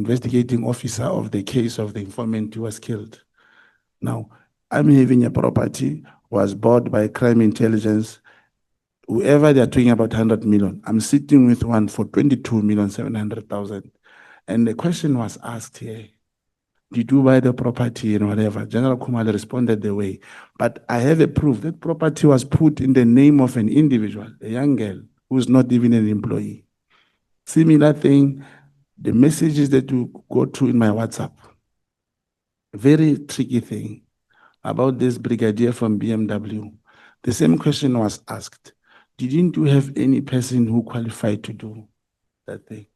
investigating officer of the case of the informant who was killed. Now, I'm having a property, was bought by crime intelligence. Whoever they're talking about 100 million, I'm sitting with one for 22,700,000. And the question was asked here, did you buy the property and whatever? General Khumalo responded the way. But I have a proof that property was put in the name of an individual, a young girl, who's not even an employee. Similar thing, the messages that you go to in my WhatsApp, very tricky thing about this brigadier from BMW. The same question was asked. Didn't you have any person who qualified to do that thing?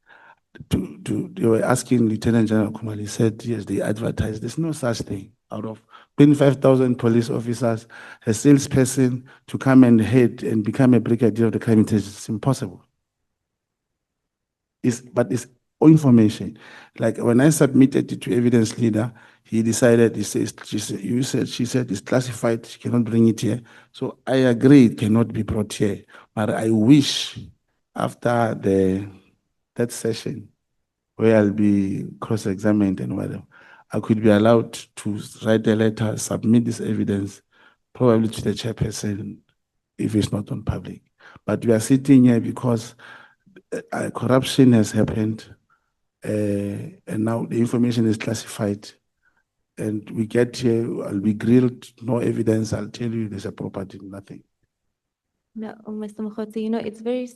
They were asking Lieutenant General Khumalo. He said, yes, they advertised. There's no such thing. Out of 25,000 police officers, a salesperson to come and head and become a brigadier of the crime intelligence, it's impossible. But it's all information. Like when I submitted it to evidence leader, he decided, he says, she said it's classified, she cannot bring it here. So I agree it cannot be brought here. But I wish after that session where I'll be cross-examined and whatever, I could be allowed to write a letter, submit this evidence, probably to the chairperson if it's not on public. But we are sitting here because corruption has happened, and now the information is classified. And we get here, I'll be grilled, no evidence, I'll tell you there's a property, nothing. No, Mr. Mogotsi, you know, it's very,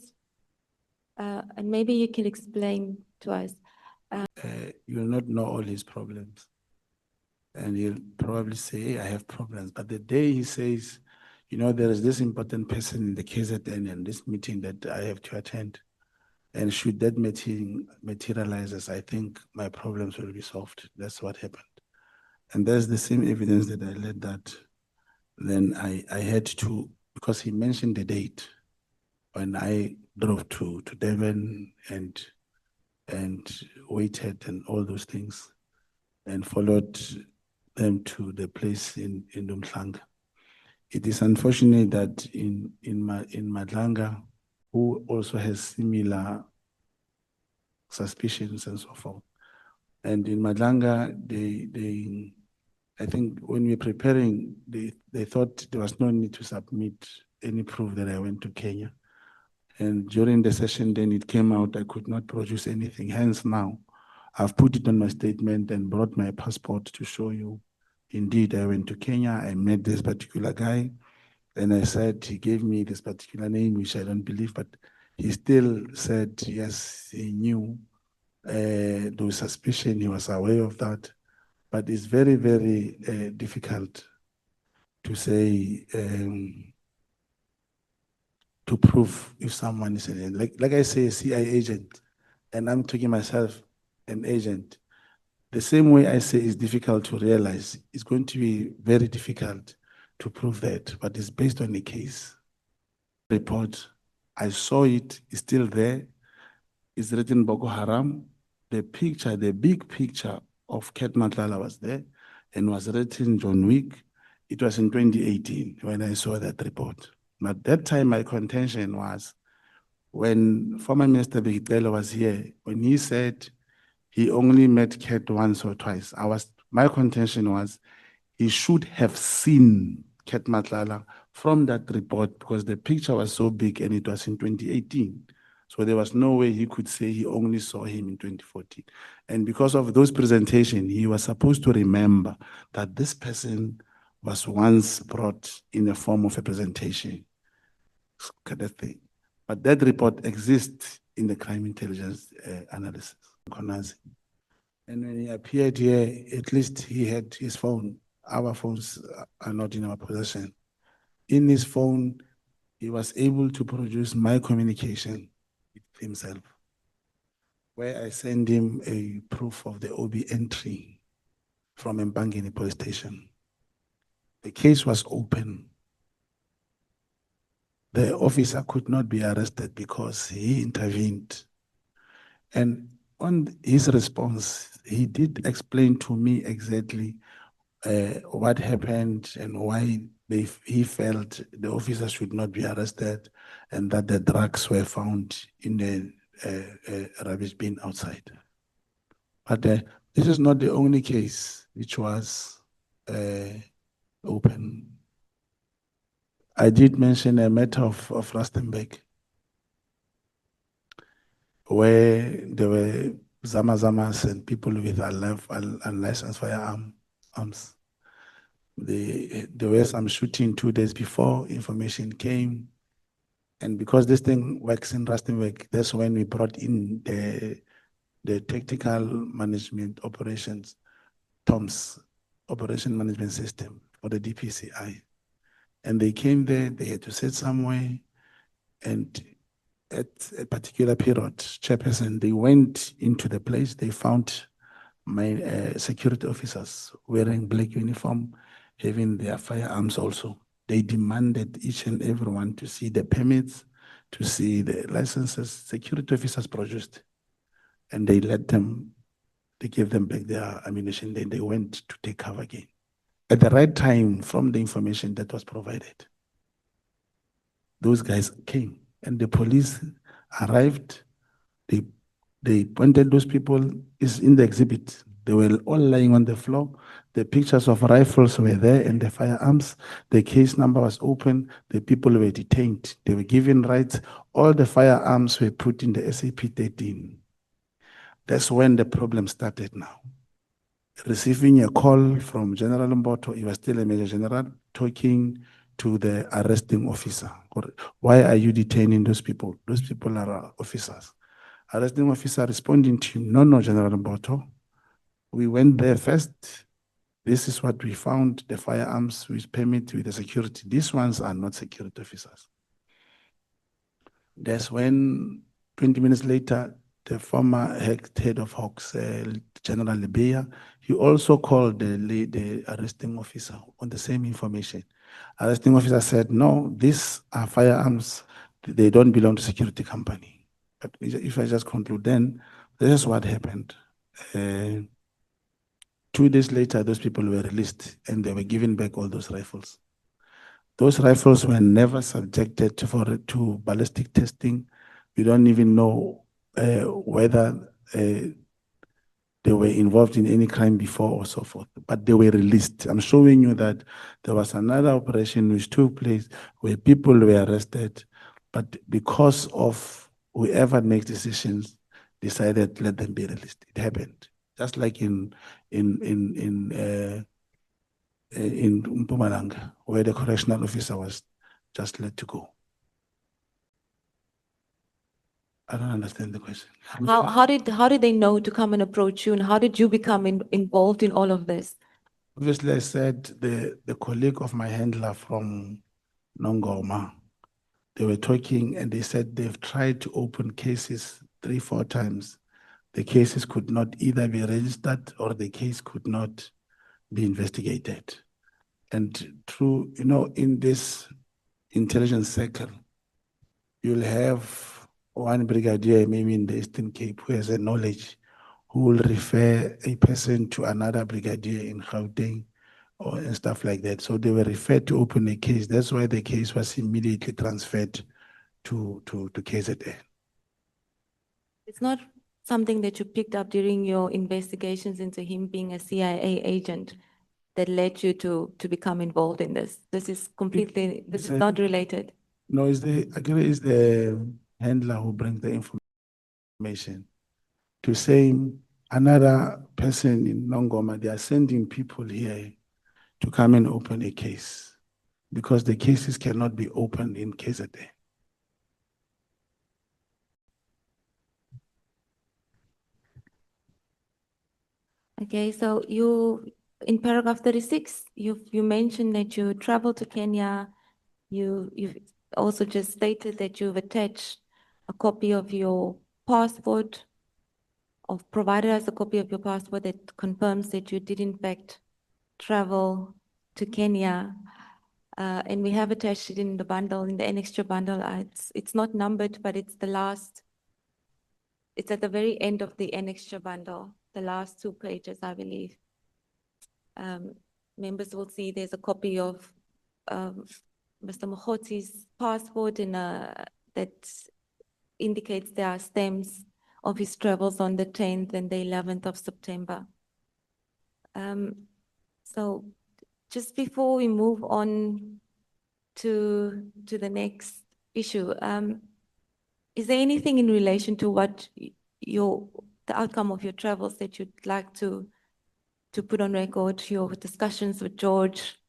and maybe you can explain to us. You'll not know all his problems. And he'll probably say, hey, I have problems. But the day he says, you know, there is this important person in the KZN and this meeting that I have to attend, and should that meeting materializes, I think my problems will be solved. That's what happened. And there's the same evidence that I led that. Then I had to, because he mentioned the date when I drove to Devon and waited and all those things and followed them to the place in Umhlanga. It is unfortunate that in Matlala, who also has similar suspicions and so forth. And in Matlala, I think when we were preparing, they thought there was no need to submit any proof that I went to Kenya. And during the session, then it came out I could not produce anything. Hence now, I've put it on my statement and brought my passport to show you. Indeed, I went to Kenya, I met this particular guy, and I said, he gave me this particular name, which I don't believe, but he still said, yes, he knew. There was suspicion, he was aware of that. But it's very, very difficult to say, to prove if someone is an agent. Like I say, a CIA agent, and I'm talking myself an agent. The same way I say it's difficult to realize, it's going to be very difficult to prove that, but it's based on the case. Report, I saw it, it's still there. It's written Boko Haram. The picture, the big picture of Ket Matlala was there and was written John Wick. It was in 2018 when I saw that report. But that time my contention was when former Minister Bigitelo was here, when he said he only met Ket once or twice, my contention was he should have seen Ket Matlala from that report because the picture was so big and it was in 2018. So there was no way he could say he only saw him in 2014. And because of those presentations, he was supposed to remember that this person was once brought in the form of a presentation. Kind of thing. But that report exists in the crime intelligence analysis, Mkhwanazi. And when he appeared here, at least he had his phone. Our phones are not in our possession. In his phone, he was able to produce my communication with himself, where I send him a proof of the OB entry from Mbangeni police station. The case was open. The officer could not be arrested because he intervened. And on his response, he did explain to me exactly what happened and why he felt the officer should not be arrested and that the drugs were found in the rubbish bin outside. But this is not the only case which was open. I did mention a matter of Rustenburg, where there were Zamazamas and people with unlicensed firearms. There were some shooting 2 days before information came. And because this thing works in Rustenburg, that's when we brought in the tactical management operations, TOMS, operation management system for the DPCI. And they came there, they had to sit somewhere, and at a particular period, chairperson, they went into the place, they found my security officers wearing black uniform, having their firearms also. They demanded each and everyone to see the permits, to see the licenses security officers produced. And they let them, they gave them back their ammunition, then they went to take cover again. At the right time, from the information that was provided, those guys came and the police arrived. They pointed those people, is in the exhibit. They were all lying on the floor. The pictures of rifles were there and the firearms. The case number was open. The people were detained. They were given rights. All the firearms were put in the SAP 13. That's when the problem started now. Receiving a call from General Mboto, he was still a Major General, talking to the arresting officer. Why are you detaining those people? Those people are officers. Arresting officer responding to him, no, General Mboto. We went there first. This is what we found, the firearms with permit with the security. These ones are not security officers. That's when 20 minutes later, the former head of Hawks, General Lebeya, he also called the arresting officer on the same information. Arresting officer said, no, these are firearms. They don't belong to security company. But if I just conclude, then this is what happened. 2 days later, those people were released and they were given back all those rifles. Those rifles were never subjected to ballistic testing. We don't even know whether they were involved in any crime before or so forth, but they were released. I'm showing you that there was another operation which took place where people were arrested, but because of whoever makes decisions decided let them be released. It happened. Just like in Mpumalanga, where the correctional officer was just let to go. I don't understand the question. How did they know to come and approach you, and how did you become involved in all of this? Obviously, I said the colleague of my handler from Nongoma, they were talking and they said they've tried to open cases 3-4 times. The cases could not either be registered or the case could not be investigated. And through, in this intelligence circle, you'll have one brigadier, maybe in the Eastern Cape, who has a knowledge, who will refer a person to another brigadier in Gauteng and stuff like that. So they were referred to open a case. That's why the case was immediately transferred to KZN. It's not something that you picked up during your investigations into him being a CIA agent that led you to become involved in this. This is completely, this is not related. No, it's the handler who brings the information to say another person in Nongoma, they are sending people here to come and open a case because the cases cannot be opened in KZN. Okay, so in paragraph 36, you mentioned that you traveled to Kenya. You've also just stated that you've attached a copy of your passport, or provided us a copy of your passport that confirms that you did in fact travel to Kenya. And we have attached it in the bundle, in the annexure bundle. It's not numbered, but it's the last, it's at the very end of the annexure bundle, the last 2 pages, I believe. Members will see there's a copy of Mr. Mogotsi's passport and that indicates there are stamps of his travels on the 10th and the 11th of September. So just before we move on to the next issue, is there anything in relation to what the outcome of your travels that you'd like to put on record, your discussions with George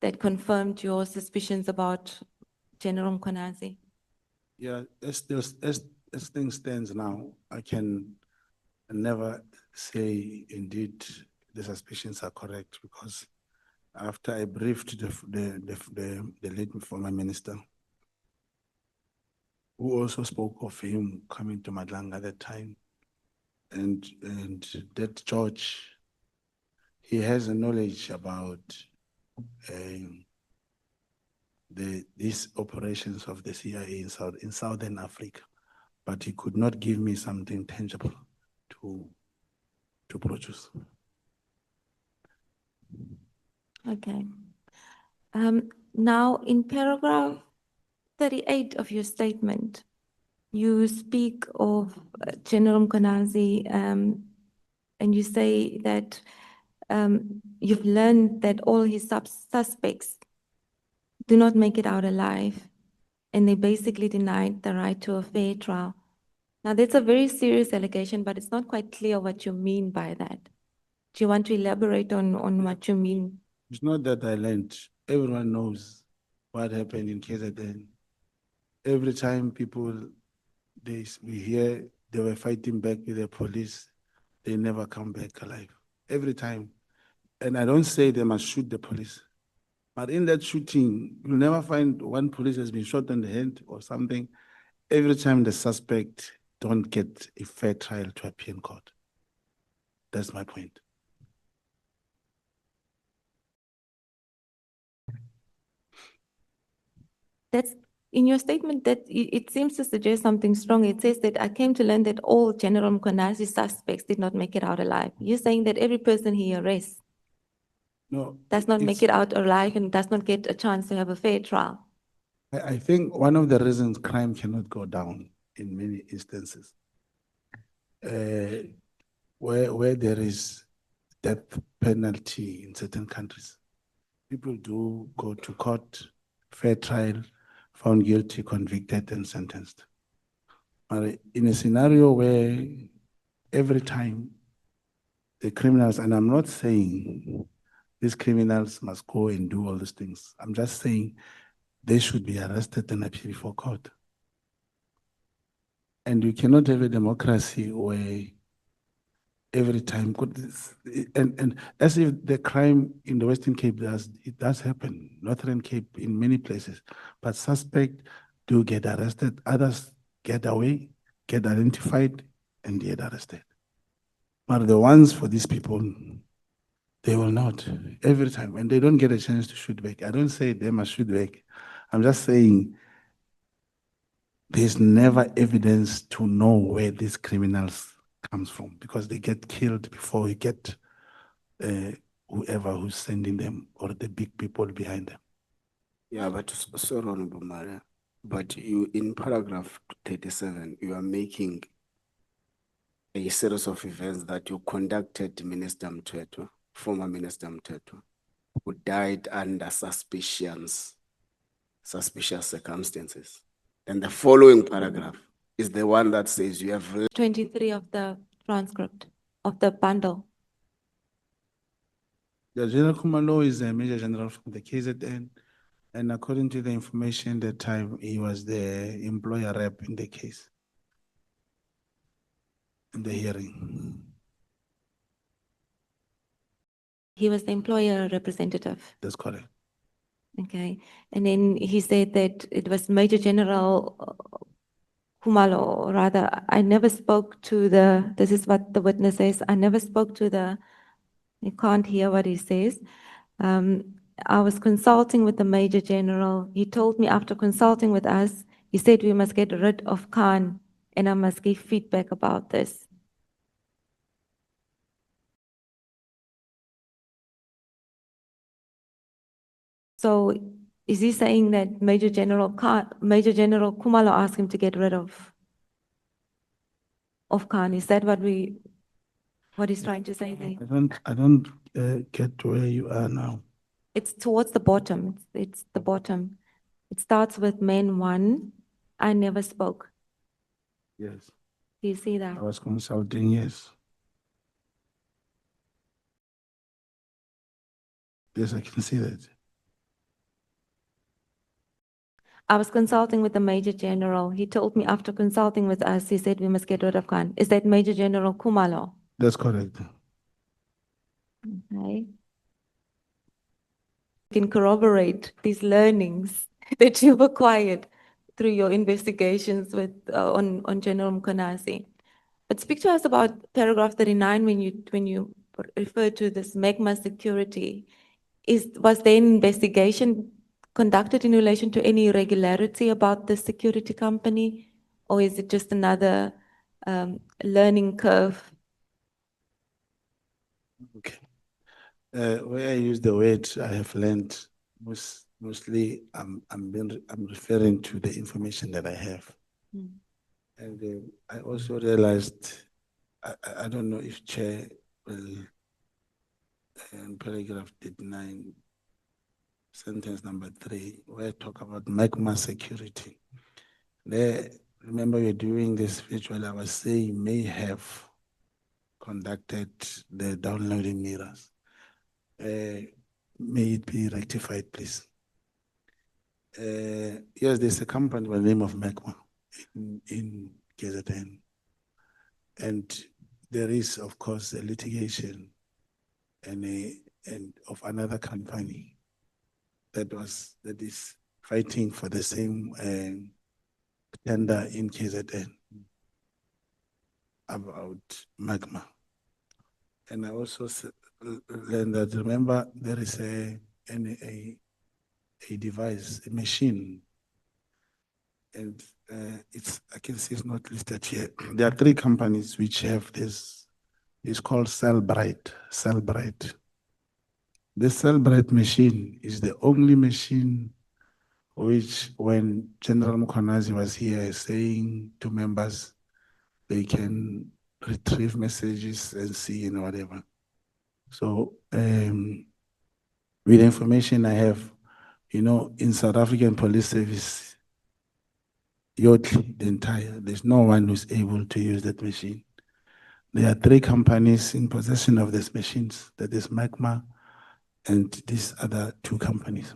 that confirmed your suspicions about General Mkhwanazi? Yeah, as things stands now, I can never say indeed the suspicions are correct, because after I briefed the late former minister, who also spoke of him coming to Matlala at that time, and that George, he has a knowledge about these operations of the CIA in Southern Africa, but he could not give me something tangible to produce. Okay. Now, in paragraph 38 of your statement, you speak of General Mkhwanazi, and you say that you've learned that all his suspects do not make it out alive, and they basically denied the right to a fair trial. Now, that's a very serious allegation, but it's not quite clear what you mean by that. Do you want to elaborate on what you mean? It's not that I learned. Everyone knows what happened in KZN. Every time we hear they were fighting back with the police, they never come back alive. Every time. And I don't say they must shoot the police, but in that shooting, you'll never find one police has been shot in the head or something. Every time the suspect don't get a fair trial to appear in court. That's my point. That's in your statement that it seems to suggest something strong. It says that I came to learn that all General Mkhwanazi suspects did not make it out alive. You're saying that every person he arrests does not make it out alive and does not get a chance to have a fair trial. I think one of the reasons crime cannot go down in many instances, where there is death penalty in certain countries, people do go to court, fair trial, found guilty, convicted, and sentenced. But in a scenario where every time the criminals, and I'm not saying these criminals must go and do all these things, I'm just saying they should be arrested and appear before court. And you cannot have a democracy where every time, and as if the crime in the Western Cape it does happen, Northern Cape in many places, but suspects do get arrested, others get away, get identified, and get arrested. But the ones for these people, they will not, every time, and they don't get a chance to shoot back. I don't say they must shoot back. I'm just saying there's never evidence to know where these criminals comes from, because they get killed before you get whoever who's sending them or the big people behind them. Yeah, but sorry, Honorable Maria, but you, in paragraph 37, you are making a series of events that you conducted Minister Mthethwa, former Minister Mthethwa, who died under suspicious circumstances. And the following paragraph is the one that says you have 23 of the transcript of the bundle. The General Khumalo is a Major General from the KZN, and according to the information that time, he was the employer rep in the case, in the hearing. He was the employer representative. That's correct. Okay. And then he said that it was Major General Khumalo, or rather, I never spoke to this is what the witness says, I never spoke to you can't hear what he says. I was consulting with the Major General. He told me after consulting with us, he said we must get rid of Khan and I must give feedback about this. So is he saying that Major General Khumalo asked him to get rid of? of Khan. Is that what he's trying to say there? I don't get to where you are now. It's towards the bottom. It's the bottom. It starts with men one. I never spoke. Yes. Do you see that? I was consulting, yes. Yes, I can see that. I was consulting with the Major General. He told me after consulting with us, he said we must get rid of Khan. Is that Major General Khumalo? That's correct. Okay. You can corroborate these learnings that you've acquired through your investigations with on General Mkhwanazi. But speak to us about paragraph 39 when you refer to this Magma Security. Was there an investigation conducted in relation to any irregularity about the security company, or is it just another learning curve? Okay. Where I use the word I have learned, mostly I'm referring to the information that I have. Mm. And I also realized, I don't know if Chair will, in paragraph 39, sentence number 3, where I talk about Magma Security. There, remember we're doing this virtually, I was saying may have conducted the downloading mirrors. May it be rectified, please. Yes, there's a company by the name of Magma in KZN. And there is, of course, a litigation and of another company that is fighting for the same tender in KZN about Magma. And I also learned that, remember, there is a device, a machine, and I can see it's not listed here. There are 3 companies which have this. It's called Cellbrite. This Cellbrite machine is the only machine which, when General Mkhwanazi was here saying to members, they can retrieve messages and see and whatever. So with the information I have, you know, in South African Police Service, there's no one who's able to use that machine. There are 3 companies in possession of these machines, that is Magma and these other 2 companies.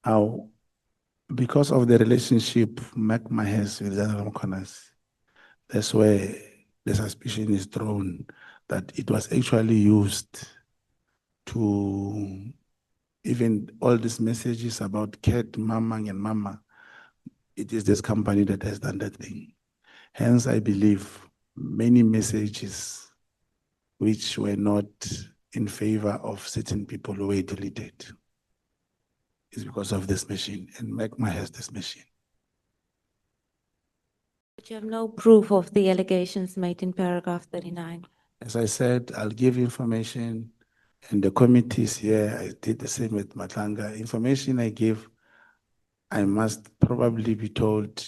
Now, because of the relationship Magma has with General Mkhwanazi, that's where the suspicion is thrown that it was actually used to, even all these messages about Cat, Mamang and Mama, it is this company that has done that thing. Hence, I believe many messages which were not in favor of certain people who were deleted is because of this machine, and Magma has this machine. But you have no proof of the allegations made in paragraph 39. As I said, I'll give information, and the committees here, I did the same with Matlala. Information I give, I must probably be told